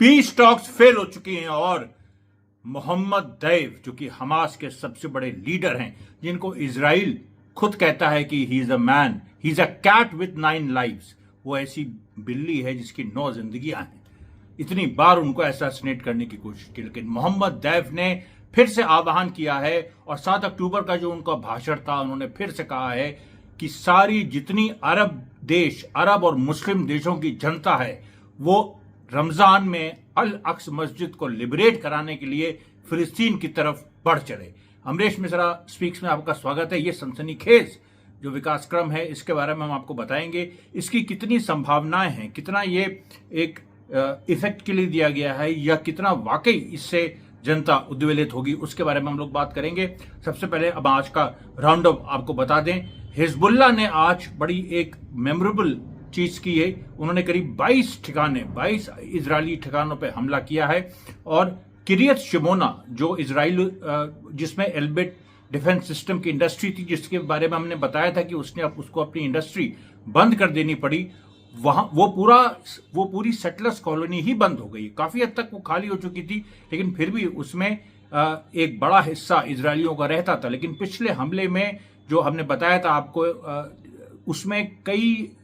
Peace talks fail हो चुकी हैं और मोहम्मद दैफ जो कि हमास के सबसे बड़े लीडर हैं, जिनको इजराइल खुद कहता है कि he is a man, he is a cat with 9 lives, वो ऐसी बिल्ली है जिसकी 9 जिंदगियां हैं। इतनी बार उनको असैसिनेट करने की कोशिश की, लेकिन मोहम्मद दैफ ने फिर से आह्वान किया है और 7 अक्टूबर का जो उनका भाषण था, उन्होंने फिर से कहा है कि सारी जितनी अरब और मुस्लिम देशों की जनता है वो रमजान में अल अक्स मस्जिद को लिबरेट कराने के लिए फिलिस्तीन की तरफ बढ़ चले। अमरीश मिश्रा स्पीक्स में आपका स्वागत है। ये सनसनीखेज जो विकास क्रम है, इसके बारे में हम आपको बताएंगे, इसकी कितनी संभावनाएं हैं, कितना ये एक इफेक्ट के लिए दिया गया है या कितना वाकई इससे जनता उद्वेलित होगी, उसके बारे में हम लोग बात करेंगे। सबसे पहले अब आज का राउंड अप आपको बता दें। हिजबुल्ला ने आज बड़ी एक मेमोरेबल चीज की है। उन्होंने करीब 22 इजरायली ठिकानों पर हमला किया है और किरियत शिमोना जो इजराइल जिसमें एल्बिट डिफेंस सिस्टम की इंडस्ट्री थी, जिसके बारे में हमने बताया था कि उसको अपनी इंडस्ट्री बंद कर देनी पड़ी, वहां वो पूरी सेटलर्स कॉलोनी ही बंद हो गई। काफी हद तक वो खाली हो चुकी थी, लेकिन फिर भी उसमें एक बड़ा हिस्सा इजरायलियों का रहता था। लेकिन पिछले हमले में जो हमने बताया था आपको, उसमें कई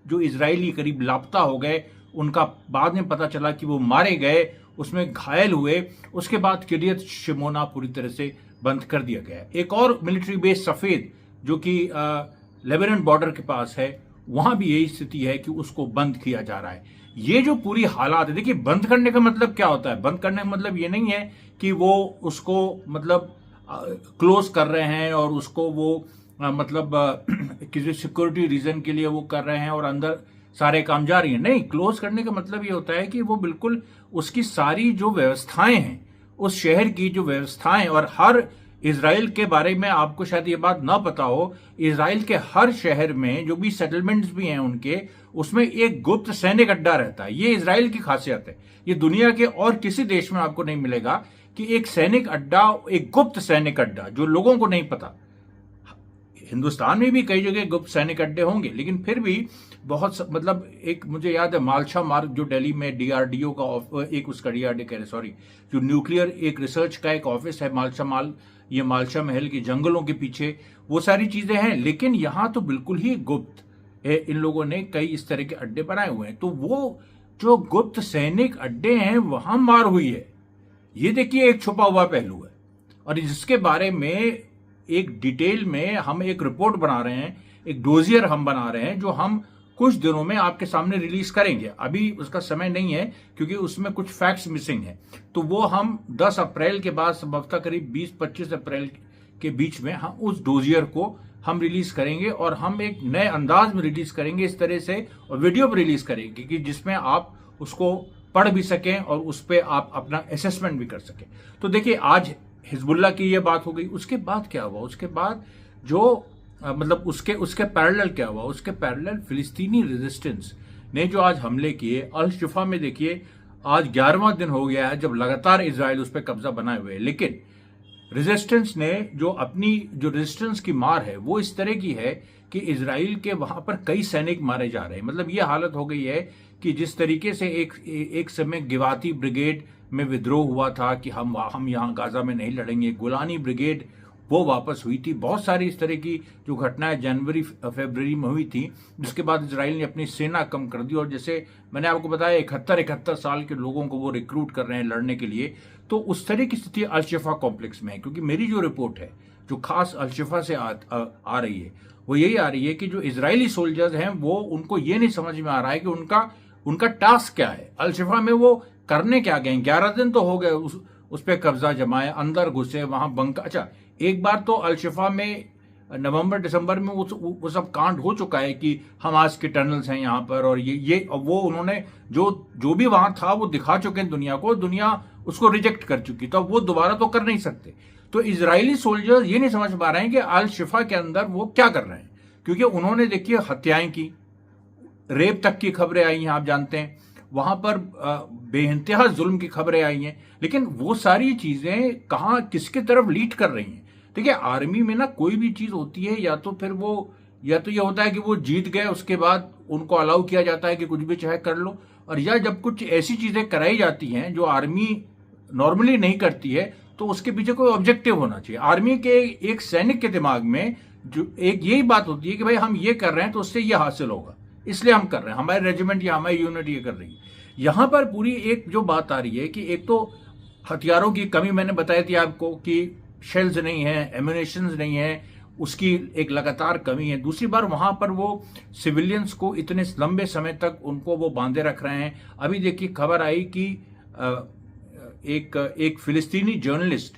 जो इजरायली करीब लापता हो गए, उनका बाद में पता चला कि वो मारे गए, उसमें घायल हुए। उसके बाद किरियत शिमोना पूरी तरह से बंद कर दिया गया। एक और मिलिट्री बेस सफेद जो कि लेबनान बॉर्डर के पास है, वहां भी यही स्थिति है कि उसको बंद किया जा रहा है। ये जो पूरी हालात है, देखिए बंद करने का मतलब क्या होता है। बंद करने का मतलब ये नहीं है कि वो उसको मतलब क्लोज कर रहे हैं और उसको वो किसी सिक्योरिटी रीजन के लिए वो कर रहे हैं और अंदर सारे काम जारी हैं। नहीं, क्लोज करने का मतलब ये होता है कि वो बिल्कुल उसकी सारी जो व्यवस्थाएं हैं, उस शहर की जो व्यवस्थाएं, और हर इजराइल के बारे में आपको शायद ये बात ना पता हो, इजराइल के हर शहर में जो भी सेटलमेंट्स भी हैं उनके, उसमें एक गुप्त सैनिक अड्डा रहता है। ये इजराइल की खासियत है। ये दुनिया के और किसी देश में आपको नहीं मिलेगा कि एक सैनिक अड्डा, एक गुप्त सैनिक अड्डा जो लोगों को नहीं पता। हिंदुस्तान में भी कई जगह गुप्त सैनिक अड्डे होंगे, लेकिन फिर भी बहुत एक मुझे याद है मालशा मार्ग जो दिल्ली में डीआरडीओ का एक उसका जो न्यूक्लियर एक रिसर्च का एक ऑफिस है ये मालशा महल के जंगलों के पीछे, वो सारी चीजें हैं। लेकिन यहां तो बिल्कुल ही गुप्त है। इन लोगों ने कई इस तरह के अड्डे बनाए हुए हैं। तो वो जो गुप्त सैनिक अड्डे हैं वहां मार हुई है। ये देखिए एक छुपा हुआ पहलू है और जिसके बारे में एक डिटेल में हम एक रिपोर्ट बना रहे हैं, एक डोजियर हम बना रहे हैं, जो हम कुछ दिनों में आपके सामने रिलीज करेंगे। अभी उसका समय नहीं है क्योंकि उसमें कुछ फैक्ट्स मिसिंग है। तो वो हम 10 अप्रैल के बाद संभवतः करीब 20-25 अप्रैल के बीच में हम उस डोजियर को हम रिलीज करेंगे और हम एक नए अंदाज में रिलीज करेंगे इस तरह से, और वीडियो पर रिलीज करेंगे कि जिसमें आप उसको पढ़ भी सकें और उस पर आप अपना असेसमेंट भी कर सकें। तो देखिए आज हिजबुल्ला की ये बात हो गई। उसके बाद क्या हुआ? उसके बाद जो उसके पैरेलल क्या हुआ? उसके पैरेलल फिलिस्तीनी रेजिस्टेंस ने जो आज हमले किए अल शिफा में, देखिए आज 11वां दिन हो गया है जब लगातार इजराइल उस पर कब्जा बनाए हुए है। लेकिन रेजिस्टेंस ने जो रेजिस्टेंस की मार है वो इस तरह की है कि इजराइल के वहां पर कई सैनिक मारे जा रहे हैं। ये हालत हो गई है कि जिस तरीके से एक समय गिवाती ब्रिगेड में विद्रोह हुआ था कि हम यहाँ गाजा में नहीं लड़ेंगे, गोलानी ब्रिगेड वो वापस हुई थी। बहुत सारी इस तरह की जो घटनाएं जनवरी फरवरी में हुई थी, जिसके बाद इजराइल ने अपनी सेना कम कर दी और जैसे मैंने आपको बताया 71 साल के लोगों को वो रिक्रूट कर रहे हैं लड़ने के लिए। तो उस तरह की स्थिति अल-शिफा कॉम्प्लेक्स में है। क्योंकि मेरी जो रिपोर्ट है जो खास अल-शिफा से आ रही है वो यही आ रही है कि जो इजरायली सोल्जर्स हैं वो उनको ये नहीं समझ में आ रहा है कि उनका टास्क क्या है। अल-शिफा में वो करने क्या गए? 11 दिन तो हो गए उस पर कब्जा जमाए, अंदर घुसे, वहां बंक। अच्छा, एक बार तो अल-शिफा में नवंबर दिसंबर में वो सब कांड हो चुका है कि हमास के टनल्स हैं यहाँ पर और वो उन्होंने जो भी वहां था वो दिखा चुके हैं दुनिया को, दुनिया उसको रिजेक्ट कर चुकी। तो वो दोबारा तो कर नहीं सकते। तो इजरायली सोल्जर्स ये नहीं समझ पा रहे हैं कि अल-शिफा के अंदर वो क्या कर रहे हैं, क्योंकि उन्होंने देखिए हत्याएं की, रेप तक की खबरें आई हैं, आप जानते हैं वहां पर बेइंतहा जुल्म की खबरें आई हैं। लेकिन वो सारी चीजें कहां किसके तरफ लीड कर रही हैं? देखिए आर्मी में ना कोई भी चीज होती है या तो ये होता है कि वो जीत गए, उसके बाद उनको अलाउ किया जाता है कि कुछ भी चाहे कर लो, और या जब कुछ ऐसी चीजें कराई जाती हैं जो आर्मी नॉर्मली नहीं करती है, तो उसके पीछे कोई ऑब्जेक्टिव होना चाहिए। आर्मी के एक सैनिक के दिमाग में जो एक यही बात होती है कि भाई हम ये कर रहे हैं तो उससे ये हासिल होगा, इसलिए हम कर रहे हैं, हमारे रेजिमेंट या हमारी यूनिट ये कर रही है। यहां पर पूरी एक जो बात आ रही है कि एक तो हथियारों की कमी, मैंने बताई थी आपको कि शेल्स नहीं है, एम्यूनेशंस नहीं है, उसकी एक लगातार कमी है। दूसरी बार वहां पर वो सिविलियंस को इतने लंबे समय तक उनको वो बांधे रख रहे हैं। अभी देखिए खबर आई कि एक फिलिस्तीनी जर्नलिस्ट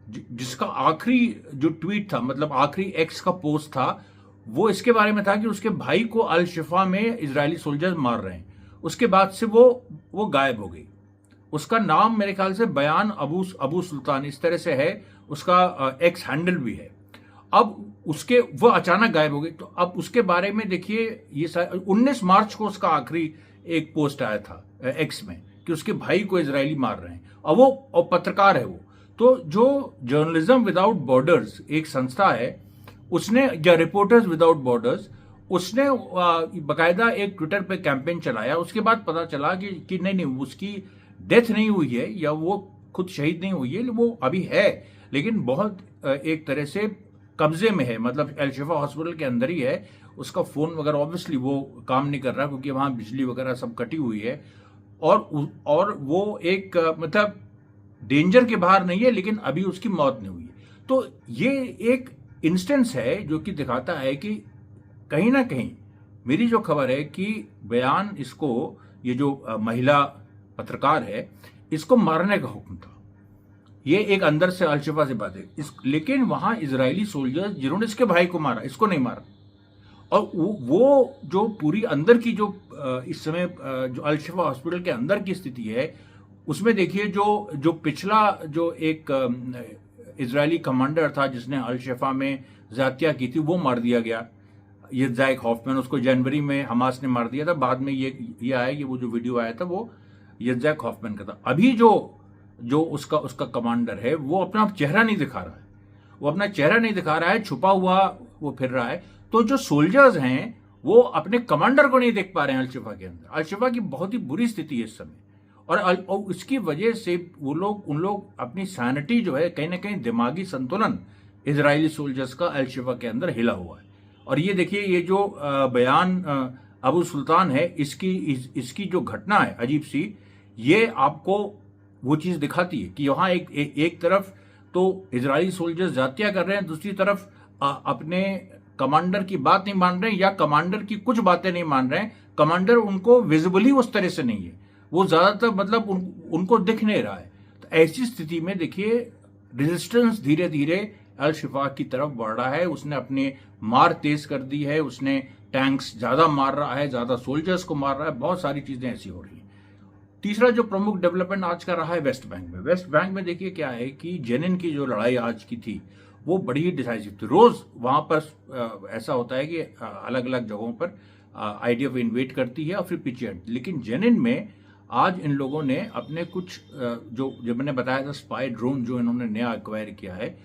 जिसका आखिरी जो ट्वीट था, मतलब आखिरी एक्स का पोस्ट था, वो इसके बारे में था कि उसके भाई को अल शिफा में इजरायली सोल्जर्स मार रहे हैं। उसके बाद से वो गायब हो गई। उसका नाम मेरे ख्याल से बयान अबू सुल्तान इस तरह से है, उसका एक्स हैंडल भी है। अब उसके वो अचानक गायब हो गई, तो अब उसके बारे में देखिए, ये 19 मार्च को उसका आखिरी एक पोस्ट आया था एक्स में कि उसके भाई को इजरायली मार रहे हैं, और पत्रकार है वो। तो जो जर्नलिज्म विदाउट बॉर्डर्स एक संस्था है, उसने, या रिपोर्टर्स विदाउट बॉर्डर्स, उसने बाकायदा एक ट्विटर पे कैंपेन चलाया। उसके बाद पता चला कि नहीं, उसकी डेथ नहीं हुई है या वो खुद शहीद नहीं हुई है, वो अभी है, लेकिन बहुत एक तरह से कब्जे में है, मतलब अल शिफा हॉस्पिटल के अंदर ही है। उसका फोन वगैरह ऑब्वियसली वो काम नहीं कर रहा क्योंकि वहां बिजली वगैरह सब कटी हुई है, और वो एक मतलब डेंजर के बाहर नहीं है, लेकिन अभी उसकी मौत नहीं हुई है। तो ये एक इंस्टेंस है जो कि दिखाता है कि कहीं ना कहीं मेरी जो खबर है कि बयान इसको, ये जो महिला पत्रकार है, इसको मारने का हुक्म था। ये एक अंदर से अल शिफा से बात है, लेकिन वहां इजरायली सोल्जर्स जिन्होंने इसके भाई को मारा, इसको नहीं मारा। और वो जो पूरी अंदर की जो इस समय जो अल शिफा हॉस्पिटल के अंदर की स्थिति है, उसमें देखिए जो पिछला जो एक इजरायली कमांडर था जिसने अल शिफा में ज्यादतियां की थी, वो मार दिया गया, यित्ज़हाक हॉफमैन। उसको जनवरी में हमास ने मार दिया था। बाद में ये आया कि वो जो वीडियो आया था वो यित्ज़हाक हॉफमैन का था। अभी जो उसका कमांडर है, वो अपना चेहरा नहीं दिखा रहा है, वो अपना चेहरा नहीं दिखा रहा है, छुपा हुआ वो फिर रहा है। तो जो सोल्जर्स हैं वो अपने कमांडर को नहीं देख पा रहे हैं अल शिफा के अंदर। अल शिफा की बहुत ही बुरी स्थिति है इस समय, और इसकी वजह से उन लोग अपनी सैनिटी जो है, कहीं ना कहीं दिमागी संतुलन इजरायली सोल्जर्स का अल शिफा के अंदर हिला हुआ है। और ये देखिए, ये जो बयान अबू सुल्तान है, इसकी जो घटना है अजीब सी, ये आपको वो चीज दिखाती है कि वहां एक तरफ तो इजरायली सोल्जर्स जातियां कर रहे हैं, दूसरी तरफ अपने कमांडर की बात नहीं मान रहे हैं, या कमांडर की कुछ बातें नहीं मान रहे हैं। कमांडर उनको विजिबली उस तरह से नहीं है, वो ज्यादातर मतलब उनको दिख नहीं रहा है। तो ऐसी स्थिति में देखिए, रेजिस्टेंस धीरे धीरे अल शिफा की तरफ बढ़ रहा है। उसने अपने मार तेज कर दी है, उसने टैंक्स ज्यादा मार रहा है, ज्यादा सोल्जर्स को मार रहा है, बहुत सारी चीजें ऐसी हो रही हैं। तीसरा जो प्रमुख डेवलपमेंट आज का रहा है वेस्ट बैंक में। वेस्ट बैंक में देखिए क्या है कि जेनिन की जो लड़ाई आज की थी, वो बड़ी ही डिसाइसिव थी। रोज वहां पर ऐसा होता है कि अलग अलग जगहों पर आईडीएफ इन्वेट करती है और फिर पीछे हटती, लेकिन जेनिन में आज इन लोगों ने अपने कुछ जो मैंने बताया था, स्पाई ड्रोन जो इन्होंने नया एक्वायर किया है,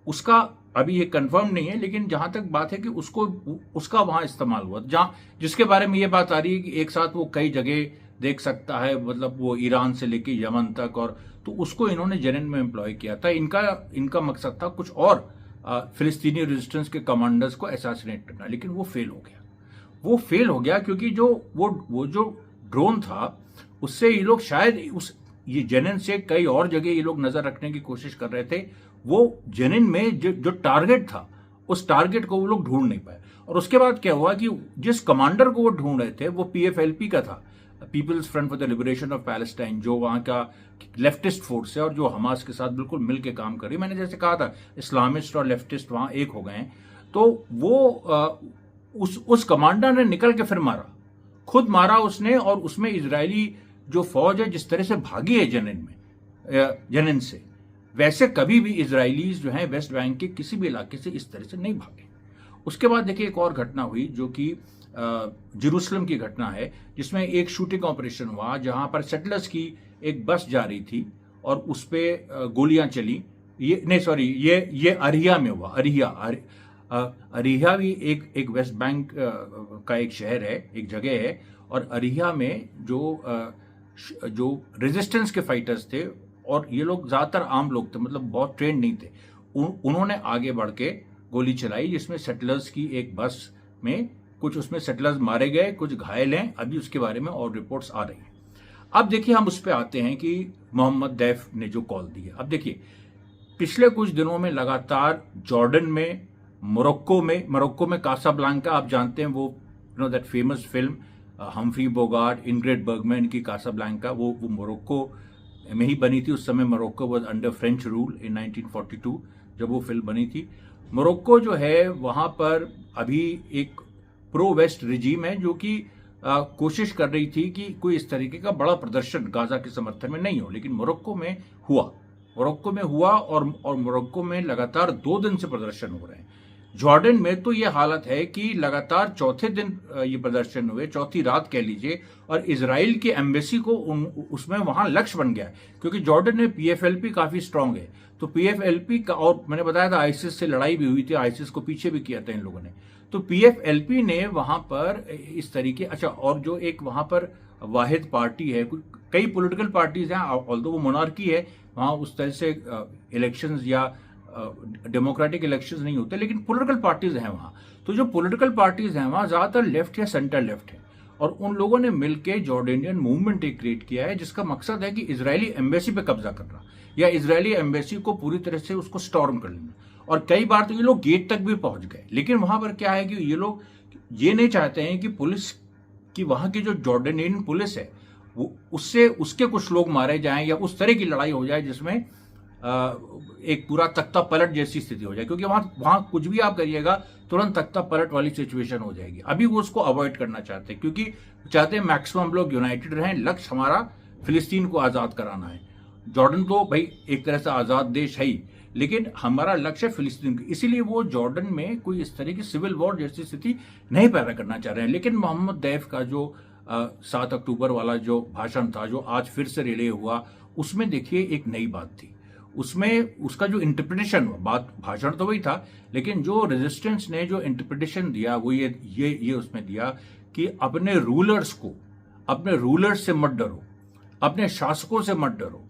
उसका अभी ये कंफर्म नहीं है, लेकिन जहां तक बात है कि उसका वहां इस्तेमाल हुआ, जिसके बारे में ये बात आ रही है कि एक साथ वो कई जगह देख सकता है, मतलब वो ईरान से लेके यमन तक, और तो उसको इन्होंने जेनिन में एम्प्लॉय किया था। इनका मकसद था कुछ और फिलिस्तीनी रेजिस्टेंस के कमांडर्स को असैसिनेट करना, लेकिन वो फेल हो गया क्योंकि वो जो ड्रोन था, उससे ये लोग शायद ये जेनिन से कई और जगह ये लोग नजर रखने की कोशिश कर रहे थे। वो जेनिन में जो टारगेट था, उस टारगेट को वो लोग ढूंढ नहीं पाए। और उसके बाद क्या हुआ कि जिस कमांडर को वो ढूंढ रहे थे, वो पीएफएलपी का था, people's front for the liberation of Palestine, जो वहां का लेफ्टिस्ट फोर्स है और जो हमास के साथ बिल्कुल मिल के काम कर रही है। मैंने जैसे कहा था, इस्लामिस्ट और लेफ्टिस्ट वहां एक हो गए हैं। तो वो उस कमांडर ने निकल के फिर मारा, खुद मारा उसने, और उसमें इजरायली जो फौज है जिस तरह से भागी है जेनिन से, वैसे कभी भी इजरायलीज जो हैं वेस्ट बैंक के किसी भी इलाके से इस तरह से नहीं भागे। उसके बाद देखिए एक और घटना हुई जो कि जेरूसलम की घटना है, जिसमें एक शूटिंग ऑपरेशन हुआ जहां पर सेटलर्स की एक बस जा रही थी और उस पर गोलियां चली। ये अरिया में हुआ। अरिया भी एक वेस्ट बैंक का एक शहर है, एक जगह है, और अरिहा में जो रेजिस्टेंस के फाइटर्स थे, और ये लोग ज़्यादातर आम लोग थे, मतलब बहुत ट्रेंड नहीं थे, उन्होंने आगे बढ़ के गोली चलाई, जिसमें सेटलर्स की एक बस में कुछ उसमें सेटलर्स मारे गए, कुछ घायल हैं। अभी उसके बारे में और रिपोर्ट्स आ रही हैं। अब देखिए हम उस पर आते हैं कि मोहम्मद दैफ ने जो कॉल दी है। अब देखिए पिछले कुछ दिनों में लगातार जॉर्डन में, मोरक्को में कासाब्लांका, आप जानते हैं वो that famous film Humphrey Bogart, Ingrid Bergman की कासाब्लांका, वो मोरक्को में ही बनी थी। उस समय Morocco was under French rule in 1942 जब वो फिल्म बनी थी। मोरक्को जो है वहाँ पर अभी एक प्रो वेस्ट रिजीम है जो कि कोशिश कर रही थी कि कोई इस तरीके का बड़ा प्रदर्शन गाजा के समर्थन में नहीं हो, लेकिन मोरक्को में हुआ और मोरक्को में लगातार 2 दिन से प्रदर्शन हो रहे हैं। जॉर्डन में तो ये हालत है कि लगातार चौथे दिन ये प्रदर्शन हुए, चौथी रात कह लीजिए, और इजराइल की एम्बेसी को उसमें वहां लक्ष्य बन गया है, क्योंकि जॉर्डन में पीएफएलपी काफी स्ट्रांग है। तो पीएफएलपी का, और मैंने बताया था आईसिस से लड़ाई भी हुई थी, आईसिस को पीछे भी किया था इन लोगों ने। तो पीएफएलपी ने वहां पर इस तरीके, अच्छा, और जो एक वहां पर वाहिद पार्टी है, कई पॉलिटिकल पार्टीज हैं, ऑल्दो वो मोनार्की है, वहां उस तरह से इलेक्शंस या डेमोक्रेटिक इलेक्शंस नहीं होते, लेकिन पॉलिटिकल पार्टीज हैं वहां। तो जो पॉलिटिकल पार्टीज हैं वहां ज्यादातर लेफ्ट या सेंटर लेफ्ट है, और उन लोगों ने मिलकर जॉर्डेनियन मूवमेंट एक क्रिएट किया है, जिसका मकसद है कि इजरायली एम्बेसी पे कब्जा करना, या इजरायली एम्बेसी को पूरी तरह से उसको स्टॉर्म कर लेना। और कई बार तो ये लोग गेट तक भी पहुंच गए, लेकिन वहां पर क्या है कि ये लोग ये नहीं चाहते हैं कि पुलिस की, वहां की जो जॉर्डेनियन पुलिस है वो उसके कुछ लोग मारे जाएं, या उस तरह की लड़ाई हो जाए जिसमें एक पूरा तख्ता पलट जैसी स्थिति हो जाए, क्योंकि वहां कुछ भी आप करिएगा तुरंत तख्ता पलट वाली सिचुएशन हो जाएगी। अभी वो उसको अवॉइड करना चाहते हैं, क्योंकि चाहते हैं मैक्सिमम लोग यूनाइटेड रहें। लक्ष्य हमारा फिलिस्तीन को आजाद कराना है। जॉर्डन तो भाई एक तरह से आजाद देश है ही, लेकिन हमारा लक्ष्य है फिलिस्तीन की, इसीलिए वो जॉर्डन में कोई इस तरह की सिविल वॉर जैसी स्थिति नहीं पैदा करना चाह रहे हैं। लेकिन मोहम्मद दैफ का जो 7 अक्टूबर वाला जो भाषण था, जो आज फिर से रिले हुआ, उसमें देखिए एक नई बात थी। उसमें उसका जो इंटरप्रिटेशन हुआ, भाषण तो वही था, लेकिन जो रेजिस्टेंस ने जो इंटरप्रिटेशन दिया वो ये उसमें दिया कि अपने रूलर्स से मत डरो, अपने शासकों से मत डरो,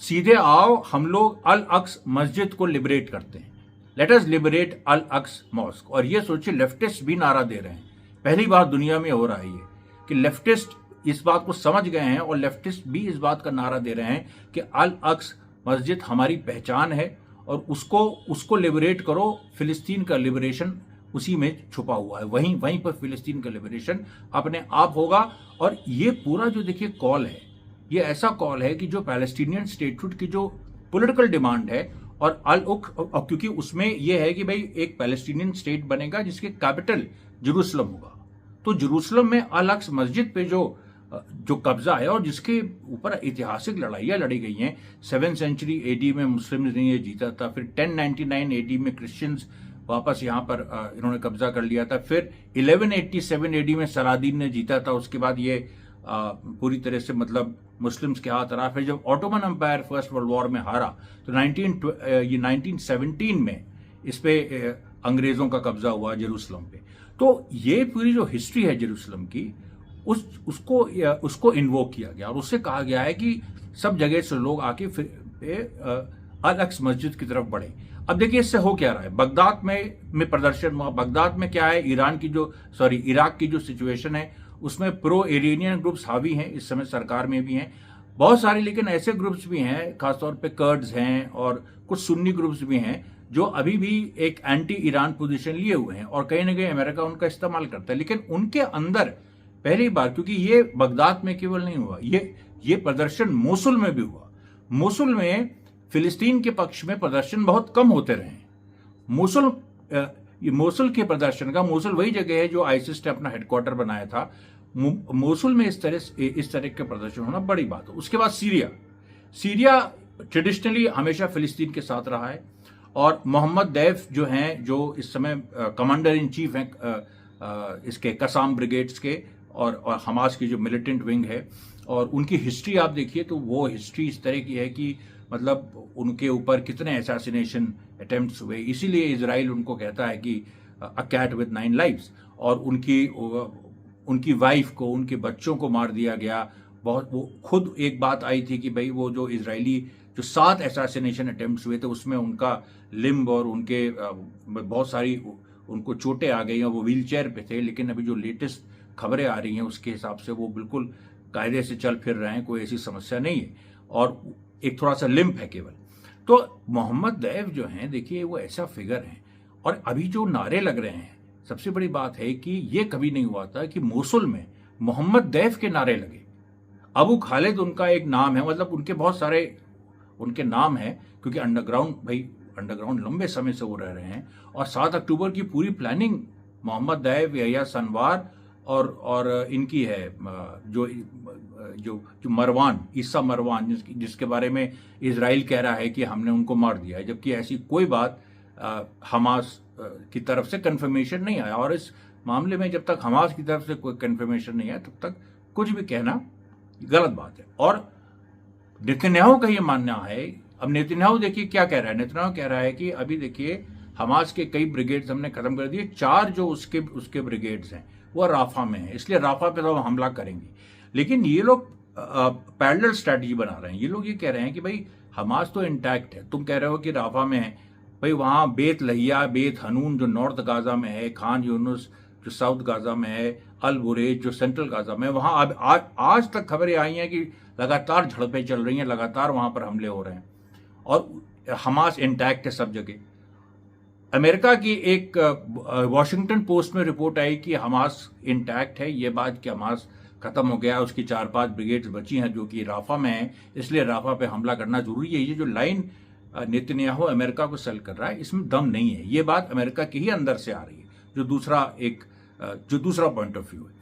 सीधे आओ, हम लोग अल अक्स मस्जिद को लिबरेट करते हैं, लेट अस लिबरेट अल अक्स मॉस्क। और ये सोचिए लेफ्टिस्ट भी नारा दे रहे हैं, पहली बार दुनिया में हो रहा है ये कि लेफ्टिस्ट इस बात को समझ गए हैं, और लेफ्टिस्ट भी इस बात का नारा दे रहे हैं कि अल अक्स मस्जिद हमारी पहचान है, और उसको लिबरेट करो। फिलिस्तीन का लिबरेशन उसी में छुपा हुआ है, वहीं पर फिलिस्तीन का लिबरेशन अपने आप होगा। और ये पूरा जो देखिए कॉल है, ये ऐसा कॉल है कि जो पैलेस्टीनियन स्टेटहुड की जो पॉलिटिकल डिमांड है, और क्योंकि उसमें यह है कि भाई एक पैलेस्टीनियन स्टेट बनेगा जिसके कैपिटल जेरूसलम होगा। तो जेरूसलम में अल अक्स मस्जिद पे जो कब्जा है, और जिसके ऊपर ऐतिहासिक लड़ाइयां लड़ी गई हैं। 7th सेंचुरी एडी में मुस्लिम्स ने ये जीता था, फिर 1099 एडी में क्रिश्चियंस वापस यहाँ पर इन्होंने कब्जा कर लिया था, फिर 1187 एडी में सलादीन ने जीता था। उसके बाद ये पूरी तरह से मतलब मुस्लिम्स के हाथ रहा। फिर जब Ottoman empire first world war में हारा तो 1917 में इस पे अंग्रेजों का कब्जा हुआ जेरूसलम पे। तो ये पूरी जो हिस्ट्री है जेरूसलम की, उसको इन्वोक किया गया, और उससे कहा गया है कि सब जगह से लोग आके अल अक्स मस्जिद की तरफ बढ़े। अब देखिए इससे हो क्या रहा है। बगदाद में प्रदर्शन हुआ। बगदाद में क्या है, इराक की जो सिचुएशन है उसमें प्रो इरानियन ग्रुप्स हावी हैं, इस समय सरकार में भी हैं बहुत सारे, लेकिन ऐसे ग्रुप्स भी हैं, खासतौर पे कर्ड्स हैं और कुछ सुन्नी ग्रुप्स भी हैं जो अभी भी एक एंटी ईरान पोजीशन लिए हुए हैं, और कहीं ना कहीं अमेरिका उनका इस्तेमाल करता है। लेकिन उनके अंदर पहली बार, क्योंकि ये बगदाद में केवल नहीं हुआ, ये प्रदर्शन मोसुल में भी हुआ। मोसुल में फिलिस्तीन के पक्ष में प्रदर्शन बहुत कम होते रहे। मोसुल के प्रदर्शन का, मोसुल वही जगह है जो आईसिस ने अपना हेडक्वार्टर बनाया था, मोसुल में इस तरह के प्रदर्शन होना बड़ी बात है। उसके बाद सीरिया ट्रेडिशनली हमेशा फिलिस्तीन के साथ रहा है, और मोहम्मद दैफ जो हैं, जो इस समय कमांडर इन चीफ हैं इसके कसाम ब्रिगेड्स के और हमास की जो मिलिटेंट विंग है, और उनकी हिस्ट्री आप देखिए तो वो हिस्ट्री इस तरह की है कि मतलब उनके ऊपर कितने असैसिनेशन अटेम्प्ट्स हुए। इसीलिए इजराइल उनको कहता है कि अ कैट विद 9 लाइव्स, और उनकी उनकी वाइफ को, उनके बच्चों को मार दिया गया। बहुत वो खुद एक बात आई थी कि भाई वो जो इजरायली जो 7 असैसिनेशन अटेम्प्ट्स हुए थे उसमें उनका लिम्ब और उनके बहुत सारी उनको चोटें आ गई और वो व्हील चेयर पे थे। लेकिन अभी जो लेटेस्ट खबरें आ रही हैं उसके हिसाब से वो बिल्कुल कायदे से चल फिर रहे हैं, कोई ऐसी समस्या नहीं है और एक थोड़ा सा लिम्प है केवल। तो मोहम्मद दैफ जो हैं देखिए वो ऐसा फिगर हैं। और अभी जो नारे लग रहे हैं, सबसे बड़ी बात है कि ये कभी नहीं हुआ था कि मोसुल में मोहम्मद दैफ के नारे लगे। अबू खालिद उनका एक नाम है, मतलब उनके बहुत सारे उनके नाम है क्योंकि अंडरग्राउंड लंबे समय से वो रह रहे हैं। और 7 अक्टूबर की पूरी प्लानिंग मोहम्मद दैफ, यहिया सनवार और इनकी है जो जो जो मरवान, ईसा मरवान, जिसके बारे में इजराइल कह रहा है कि हमने उनको मार दिया है, जबकि ऐसी कोई बात हमास की तरफ से कंफर्मेशन नहीं आया। और इस मामले में जब तक हमास की तरफ से कोई कंफर्मेशन नहीं आया तब तक कुछ भी कहना गलत बात है। और नेतन्याहू का ये मानना है, अब नेतन्याहू देखिए क्या कह रहा है। नेतन्याहू कह रहा है कि अभी देखिए हमास के कई ब्रिगेड्स हमने खत्म कर दिए, 4 जो उसके ब्रिगेड्स हैं वो राफा में है, इसलिए राफा पे तो हम हमला करेंगे। लेकिन ये लोग पैरेलल स्ट्रैटेजी बना रहे हैं। ये लोग ये कह रहे हैं कि भाई हमास तो इंटैक्ट है, तुम कह रहे हो कि राफा में है, भाई वहाँ बेत लहिया, बेत हनून जो नॉर्थ गाजा में है, खान यूनुस जो साउथ गाजा में है, अल बुरेज जो सेंट्रल गाजा में है, वहाँ आज तक खबरें आई हैं कि लगातार झड़पें चल रही हैं, लगातार वहाँ पर हमले हो रहे हैं और हमास इंटैक्ट है सब जगह। अमेरिका की एक वॉशिंगटन पोस्ट में रिपोर्ट आई कि हमास इंटैक्ट है। ये बात कि हमास खत्म हो गया, उसकी 4-5 ब्रिगेड्स बची हैं जो कि राफा में है, इसलिए राफा पे हमला करना जरूरी है। ये जो लाइन नेतन्याहू अमेरिका को सेल कर रहा है इसमें दम नहीं है। ये बात अमेरिका के ही अंदर से आ रही है, जो दूसरा पॉइंट ऑफ व्यू है।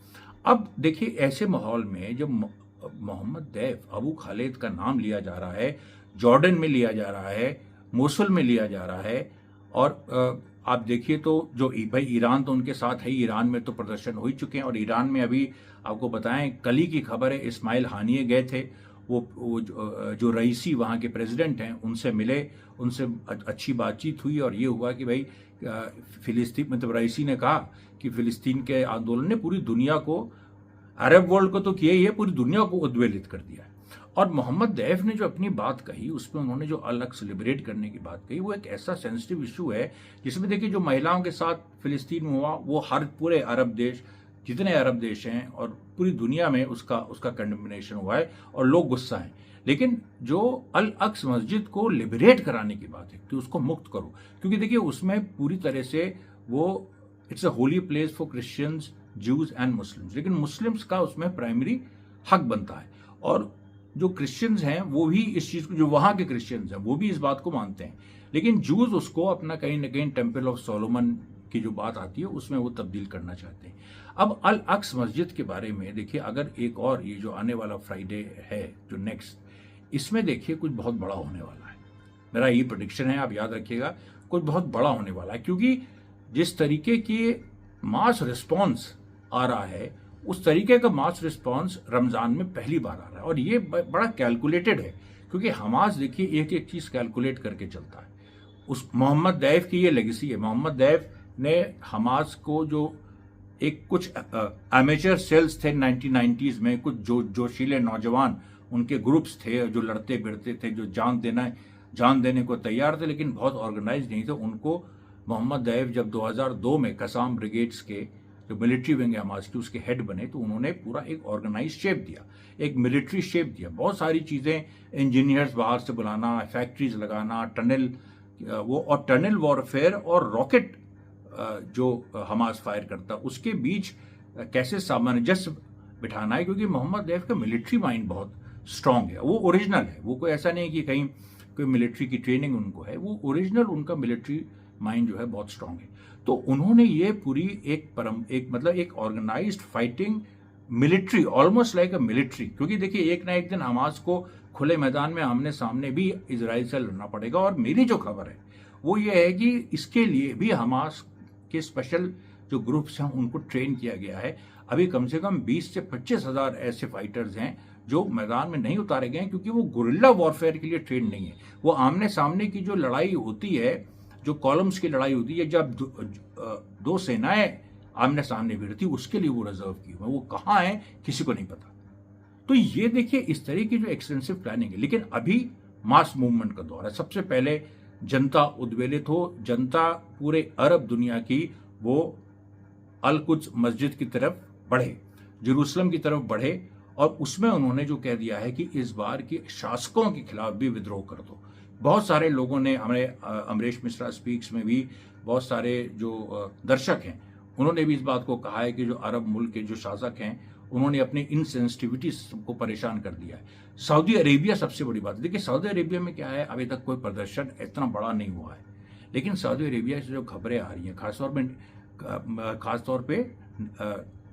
अब देखिए ऐसे माहौल में जब मोहम्मद दैफ, अबू खालिद का नाम लिया जा रहा है, जॉर्डन में लिया जा रहा है, मोसुल में लिया जा रहा है, और आप देखिए तो जो भाई ईरान तो उनके साथ है, ईरान में तो प्रदर्शन हो ही चुके हैं। और ईरान में अभी आपको बताएं, कल ही की खबर है, इस्माइल हानिये गए थे, वो जो रईसी वहाँ के प्रेसिडेंट हैं उनसे मिले, उनसे अच्छी बातचीत हुई और ये हुआ कि भाई फिलिस्तीन, मतलब रईसी ने कहा कि फिलिस्तीन के आंदोलन ने पूरी दुनिया को, अरब वर्ल्ड को तो किया ही है, पूरी दुनिया को उद्वेलित कर दिया है। और मोहम्मद दैफ ने जो अपनी बात कही उसमें उन्होंने जो अलग सेलिब्रेट करने की बात कही, वो एक ऐसा सेंसिटिव इशू है जिसमें देखिए जो महिलाओं के साथ फिलिस्तीन में हुआ वो हर पूरे अरब देश, जितने अरब देश हैं और पूरी दुनिया में उसका कंडेमनेशन हुआ है और लोग गुस्सा हैं। लेकिन जो अल अक्स मस्जिद को लिबरेट कराने की बात है कि उसको मुक्त करो, क्योंकि देखिए उसमें पूरी तरह से वो it's a holy place for Christians, Jews and Muslims, लेकिन मुस्लिम्स का उसमें प्राइमरी हक बनता है। और जो क्रिश्चियंस हैं वो भी इस चीज को, जो वहां के क्रिश्चियंस हैं वो भी इस बात को मानते हैं, लेकिन जूज उसको अपना कहीं ना कहीं टेम्पल ऑफ सोलोमन की जो बात आती है उसमें वो तब्दील करना चाहते हैं। अब अल अक्स मस्जिद के बारे में देखिए, अगर एक और ये जो आने वाला फ्राइडे है जो नेक्स्ट, इसमें देखिए कुछ बहुत बड़ा होने वाला है। मेरा ये प्रेडिक्शन है, आप याद रखिएगा, कुछ बहुत बड़ा होने वाला है, क्योंकि जिस तरीके की मास रिस्पॉन्स आ रहा है उस तरीके का मास रिस्पॉन्स रमजान में पहली बार आ रहा है। और ये बड़ा कैलकुलेटेड है, क्योंकि हमास देखिए एक एक चीज कैलकुलेट करके चलता है। उस मोहम्मद दैफ की ये लेगेसी है। मोहम्मद दैफ ने हमास को जो एक कुछ एमेचर सेल्स थे 1990s में, कुछ जो जोशीले नौजवान उनके ग्रुप्स थे जो लड़ते भिड़ते थे, जो जान देने को तैयार थे, लेकिन बहुत ऑर्गेनाइज नहीं थे। उनको मोहम्मद दैफ जब 2002 में कसाम ब्रिगेड्स के जो मिलिट्री विंग है हमास की, उसके हेड बने, तो उन्होंने पूरा एक ऑर्गेनाइज शेप दिया, एक मिलिट्री शेप दिया। बहुत सारी चीजें, इंजीनियर्स बाहर से बुलाना, फैक्ट्रीज लगाना, टनल वॉरफेयर और रॉकेट जो हमास फायर करता, उसके बीच कैसे सामंजस्य बिठाना है, क्योंकि मोहम्मद दैफ का मिलिट्री माइंड बहुत स्ट्रांग है, वो ओरिजिनल है, वो कोई ऐसा नहीं कि कहीं कोई मिलिट्री की ट्रेनिंग उनको है, वो ओरिजिनल उनका मिलिट्री माइंड जो है बहुत स्ट्रांग है। तो उन्होंने ये पूरी एक organised fighting military, almost like a military, क्योंकि देखिए एक ना एक दिन हमास को खुले मैदान में आमने सामने भी इजराइल से लड़ना पड़ेगा। और मेरी जो खबर है वो ये है कि इसके लिए भी हमास के स्पेशल जो ग्रुप्स हैं उनको ट्रेन किया गया है। अभी कम से कम 20 से 25 हजार ऐसे फाइटर्स हैं जो मैदान में नहीं उतारे गए हैं, क्योंकि वो गुरिल्ला वॉरफेयर के लिए ट्रेन नहीं है। वो आमने सामने की जो लड़ाई होती है, जो कॉलम्स की लड़ाई होती है, जब दो सेनाएं आमने सामने भीड़ थी, उसके लिए वो रिजर्व की हुई है। वो कहाँ है किसी को नहीं पता। तो ये देखिए इस तरह की जो एक्सटेंसिव प्लानिंग है, लेकिन अभी मास मूवमेंट का दौर है। सबसे पहले जनता उद्वेलित हो, जनता पूरे अरब दुनिया की वो अल कुद्स मस्जिद की तरफ बढ़े, जेरूसलम की तरफ बढ़े, और उसमें उन्होंने जो कह दिया है कि इस बार के शासकों के खिलाफ भी विद्रोह कर दो। बहुत सारे लोगों ने, हमारे अमरीश मिश्रा स्पीक्स में भी बहुत सारे जो दर्शक हैं उन्होंने भी इस बात को कहा है कि जो अरब मुल्क के जो शासक हैं उन्होंने अपनी इनसेंसिटिविटी को परेशान कर दिया है। सऊदी अरेबिया सबसे बड़ी बात है। देखिए सऊदी अरेबिया में क्या है, अभी तक कोई प्रदर्शन इतना बड़ा नहीं हुआ है, लेकिन सऊदी अरेबिया से जो खबरें आ रही हैं, खासतौर पे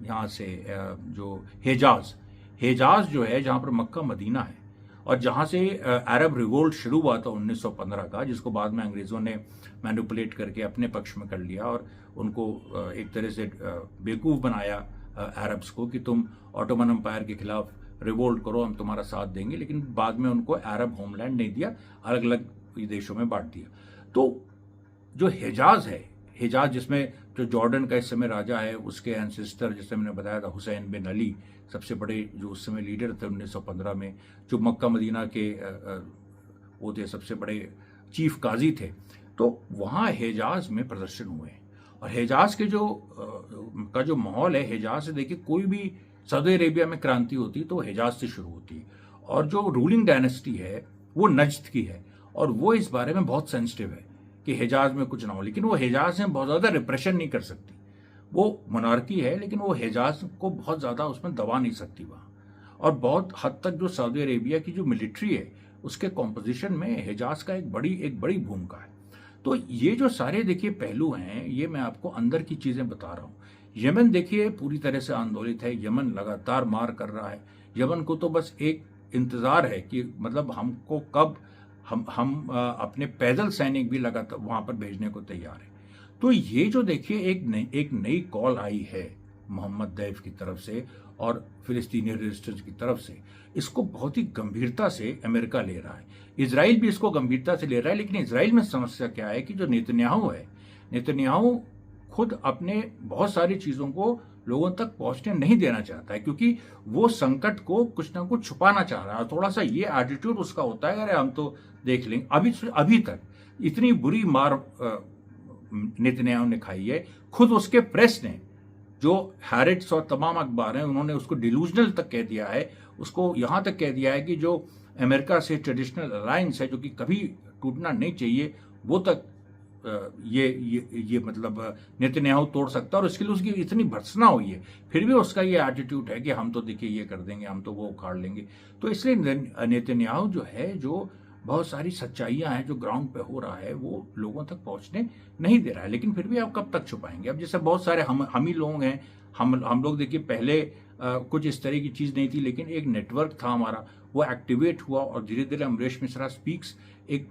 यहाँ से जो हेजाज जो है, जहाँ पर मक्का मदीना है, और जहाँ से अरब रिवोल्ट शुरू हुआ था 1915 का, जिसको बाद में अंग्रेज़ों ने मैनिपुलेट करके अपने पक्ष में कर लिया और उनको एक तरह से बेवकूफ़ बनाया अरब्स को कि तुम ऑटोमन एम्पायर के खिलाफ रिवोल्ट करो, हम तुम्हारा साथ देंगे। लेकिन बाद में उनको अरब होमलैंड नहीं दिया, अलग अलग देशों में बांट दिया। तो जो हिजाज है, हिजाज जिसमें जो जॉर्डन का इस समय राजा है, उसके एंसेस्टर, जैसे मैंने बताया था, हुसैन बिन अली, सबसे बड़े जो उस समय लीडर थे 1915 में, जो मक्का मदीना के वो थे, सबसे बड़े चीफ काजी थे। तो वहाँ हिजाज में प्रदर्शन हुए, और हिजाज के जो माहौल है, हिजाज से देखिए कोई भी सऊदी अरेबिया में क्रांति होती तो हिजाज से शुरू होती है, और जो रूलिंग डायनेस्टी है वो नज्द की है, और वो इस बारे में बहुत सेंसिटिव है कि हिजाज में कुछ ना हो। लेकिन वो हिजाज में बहुत ज़्यादा रिप्रेशन नहीं कर सकती। वो मोनार्की है, लेकिन वो हिजाज को बहुत ज़्यादा उसमें दबा नहीं सकती वहाँ। और बहुत हद तक जो सऊदी अरेबिया की जो मिलिट्री है उसके कॉम्पोजिशन में हिजाज का एक बड़ी भूमिका है। तो ये जो सारे देखिए पहलू हैं, ये मैं आपको अंदर की चीज़ें बता रहा हूँ। यमन देखिए पूरी तरह से आंदोलित है, यमन लगातार मार कर रहा है। यमन को तो बस एक इंतज़ार है कि मतलब हमको कब हम अपने पैदल सैनिक भी लगातार वहाँ पर भेजने को तैयार है। तो ये जो देखिए एक नई कॉल आई है मोहम्मद दैफ की तरफ से और फिलिस्तीनी रेजिस्टेंस की तरफ से, इसको बहुत ही गंभीरता से अमेरिका ले रहा है। इजराइल भी इसको गंभीरता से ले रहा है, लेकिन इजराइल में समस्या क्या है कि जो नेतन्याहू है, नेतन्याहू खुद अपने बहुत सारी चीज़ों को लोगों तक पहुंचने नहीं देना चाहता है, क्योंकि वो संकट को कुछ ना कुछ छुपाना चाह रहा है। थोड़ा सा ये एटीट्यूड उसका होता है, अरे हम तो देख लेंगे। अभी तक इतनी बुरी मार नेतन्याहू ने खाई है, खुद उसके प्रेस ने, जो हैरिट्स और तमाम अखबार हैं, उन्होंने उसको डिलूजनल तक कह दिया है, उसको यहाँ तक कह दिया है कि जो अमेरिका से ट्रेडिशनल अलायंस है जो कि कभी टूटना नहीं चाहिए, वो तक ये मतलब नेतन्याहू तोड़ सकता है। और इसके लिए उसकी इतनी भर्त्सना हुई है, फिर भी उसका ये एटीट्यूड है कि हम तो देखिए ये कर देंगे, हम तो वो उखाड़ लेंगे। तो इसलिए नेतन्याहू जो है, जो बहुत सारी सच्चाइयां हैं जो ग्राउंड पे हो रहा है, वो लोगों तक पहुंचने नहीं दे रहा है। लेकिन फिर भी आप कब तक छुपाएंगे? अब जैसे बहुत सारे हम ही लोग हैं, हम लोग देखिए पहले कुछ इस तरह की चीज़ नहीं थी, लेकिन एक नेटवर्क था हमारा, वो एक्टिवेट हुआ और धीरे धीरे अमरीश मिश्रा स्पीक्स एक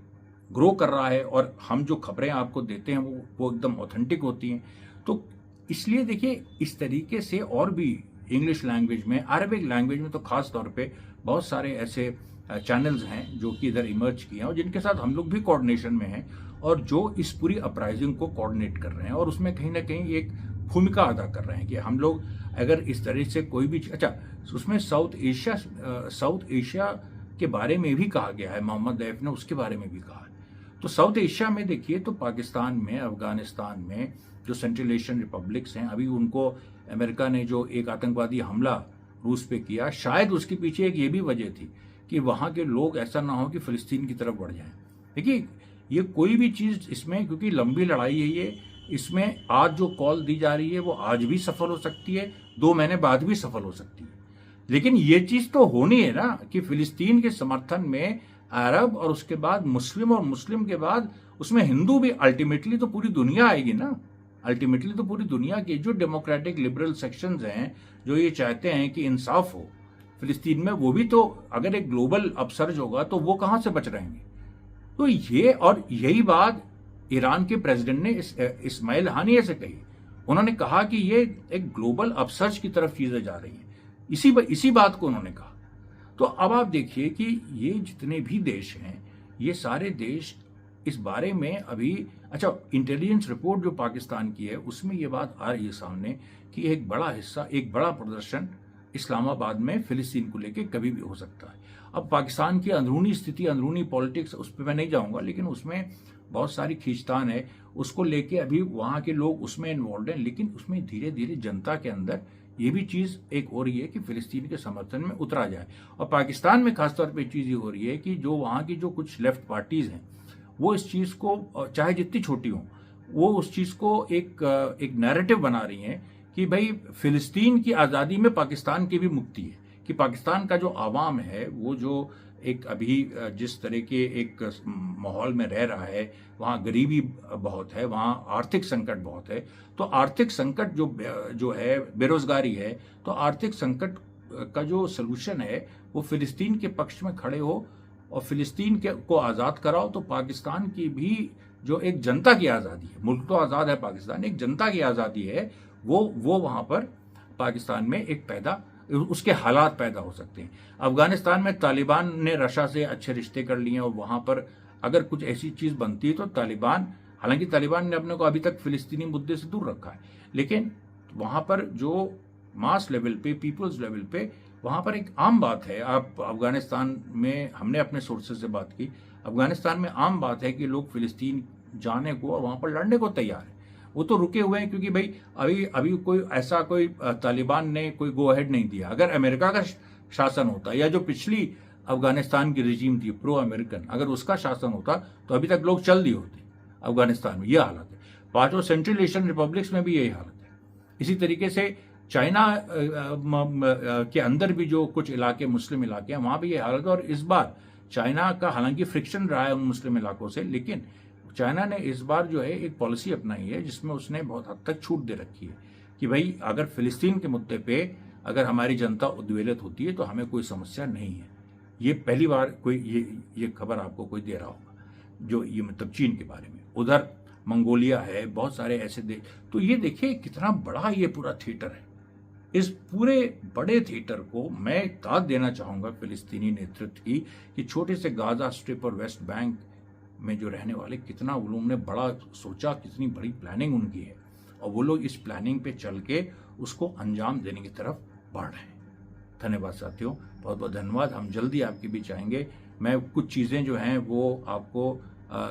ग्रो कर रहा है, और हम जो खबरें आपको देते हैं वो एकदम ऑथेंटिक होती हैं। तो इसलिए देखिए इस तरीके से और भी इंग्लिश लैंग्वेज में, अरबिक लैंग्वेज में तो खास तौर पे बहुत सारे ऐसे चैनल्स हैं जो कि इधर इमर्ज किए हैं और जिनके साथ हम लोग भी कोऑर्डिनेशन में हैं, और जो इस पूरी अपराइजिंग को कोऑर्डिनेट कर रहे हैं, और उसमें कहीं ना कहीं एक भूमिका अदा कर रहे हैं कि हम लोग अगर इस तरह से कोई भी, अच्छा उसमें साउथ एशिया के बारे में भी कहा गया है, मोहम्मद दैफ ने उसके बारे में भी कहा है। तो साउथ एशिया में देखिए तो पाकिस्तान में, अफगानिस्तान में जो सेंट्रल एशियन रिपब्लिक्स हैं, अभी उनको अमेरिका ने जो एक आतंकवादी हमला रूस पे किया, शायद उसके पीछे एक ये भी वजह थी कि वहाँ के लोग ऐसा ना हो कि फिलिस्तीन की तरफ बढ़ जाएं। देखिए ये कोई भी चीज़ इसमें, क्योंकि लंबी लड़ाई है ये, इसमें आज जो कॉल दी जा रही है वो आज भी सफल हो सकती है, 2 महीने बाद भी सफल हो सकती है। लेकिन ये चीज़ तो होनी है ना कि फिलिस्तीन के समर्थन में अरब और उसके बाद मुस्लिम, और मुस्लिम के बाद उसमें हिंदू भी, अल्टीमेटली तो पूरी दुनिया आएगी ना। अल्टीमेटली तो पूरी दुनिया के जो डेमोक्रेटिक लिबरल सेक्शंस हैं जो ये चाहते हैं कि इंसाफ हो फिलिस्तीन में, वो भी तो अगर एक ग्लोबल अपसर्ज होगा तो वो कहाँ से बच रहेंगे। तो ये, और यही बात ईरान के प्रेसिडेंट ने इस्माइल हानिये से कही। उन्होंने कहा कि ये एक ग्लोबल अपसर्ज की तरफ चीजें जा रही हैं, इसी बात को उन्होंने कहा। तो अब आप देखिए कि ये जितने भी देश हैं, ये सारे देश इस बारे में अभी अच्छा इंटेलिजेंस रिपोर्ट जो पाकिस्तान की है उसमें ये बात आ रही है सामने कि एक बड़ा हिस्सा, एक बड़ा प्रदर्शन इस्लामाबाद में फिलिस्तीन को लेके कभी भी हो सकता है। अब पाकिस्तान की अंदरूनी स्थिति, अंदरूनी पॉलिटिक्स, उस पर मैं नहीं जाऊंगा, लेकिन उसमें बहुत सारी खींचतान है, उसको लेके अभी वहां के लोग उसमें इन्वॉल्व हैं। लेकिन उसमें धीरे धीरे जनता के अंदर ये भी चीज एक हो रही है कि फिलिस्तीन के समर्थन में उतरा जाए। और पाकिस्तान में खासतौर पर चीज ये हो रही है कि जो वहां की जो कुछ लेफ्ट पार्टीज हैं वो इस चीज को, चाहे जितनी छोटी हो, वो उस चीज को एक नैरेटिव बना रही हैं कि भाई फिलिस्तीन की आजादी में पाकिस्तान की भी मुक्ति है, कि पाकिस्तान का जो आवाम है वो जो एक अभी जिस तरह के एक माहौल में रह रहा है, वहाँ गरीबी बहुत है, वहाँ आर्थिक संकट बहुत है। तो आर्थिक संकट जो है, बेरोजगारी है, तो आर्थिक संकट का जो सलूशन है वो फिलिस्तीन के पक्ष में खड़े हो और फिलिस्तीन को आज़ाद कराओ। तो पाकिस्तान की भी जो एक जनता की आज़ादी है, मुल्क तो आज़ाद है पाकिस्तान, एक जनता की आज़ादी है, वो वहाँ पर पाकिस्तान में एक उसके हालात पैदा हो सकते हैं। अफगानिस्तान में तालिबान ने रशा से अच्छे रिश्ते कर लिए और वहाँ पर अगर कुछ ऐसी चीज़ बनती है तो तालिबान, हालांकि तालिबान ने अपने को अभी तक फिलिस्तीनी मुद्दे से दूर रखा है, लेकिन वहाँ पर जो मास लेवल पे, पीपल्स लेवल पे, वहाँ पर एक आम बात है। आप अफगानिस्तान में, हमने अपने सोर्सेज से बात की, अफगानिस्तान में आम बात है कि लोग फिलिस्तीन जाने को और वहाँ पर लड़ने को तैयार है। वो तो रुके हुए हैं क्योंकि भाई अभी कोई तालिबान ने कोई गो अहेड नहीं दिया। अगर अमेरिका का शासन होता या जो पिछली अफगानिस्तान की रिजीम थी प्रो अमेरिकन, अगर उसका शासन होता तो अभी तक लोग चल दिए होते अफगानिस्तान में। यह हालत है। 5 सेंट्रल एशियन रिपब्लिक्स में भी यही हालत है। इसी तरीके से चाइना के अंदर भी जो कुछ इलाके, मुस्लिम इलाके हैं, वहां भी ये हालत है। और इस बार चाइना का हालांकि फ्रिक्शन रहा है उन मुस्लिम इलाकों से, लेकिन चाइना ने इस बार जो है एक पॉलिसी अपनाई है जिसमें उसने बहुत हद तक छूट दे रखी है कि भाई अगर फिलिस्तीन के मुद्दे पे अगर हमारी जनता उद्वेलित होती है तो हमें कोई समस्या नहीं है। ये पहली बार कोई ये खबर आपको कोई दे रहा होगा, जो ये मतलब चीन के बारे में। उधर मंगोलिया है, बहुत सारे ऐसे देश। तो ये देखिए कितना बड़ा ये पूरा थिएटर है। इस पूरे बड़े थिएटर को मैं दाद देना चाहूंगा फिलिस्तीनी नेतृत्व की कि छोटे से गाजा स्ट्रिप और वेस्ट बैंक में जो रहने वाले, कितना उन्होंने बड़ा सोचा, कितनी बड़ी प्लानिंग उनकी है, और वो लोग इस प्लानिंग पे चल के उसको अंजाम देने की तरफ बढ़ रहे हैं। धन्यवाद साथियों, बहुत बहुत धन्यवाद। हम जल्दी आपके बीच आएंगे। मैं कुछ चीज़ें जो हैं वो आपको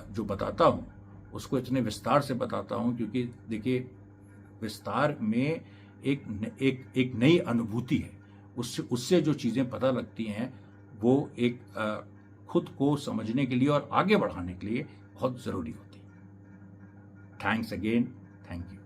जो बताता हूँ उसको इतने विस्तार से बताता हूँ क्योंकि देखिए विस्तार में एक नई अनुभूति है। उससे जो चीज़ें पता लगती हैं वो एक खुद को समझने के लिए और आगे बढ़ाने के लिए बहुत ज़रूरी होती है। Thanks again, thank you.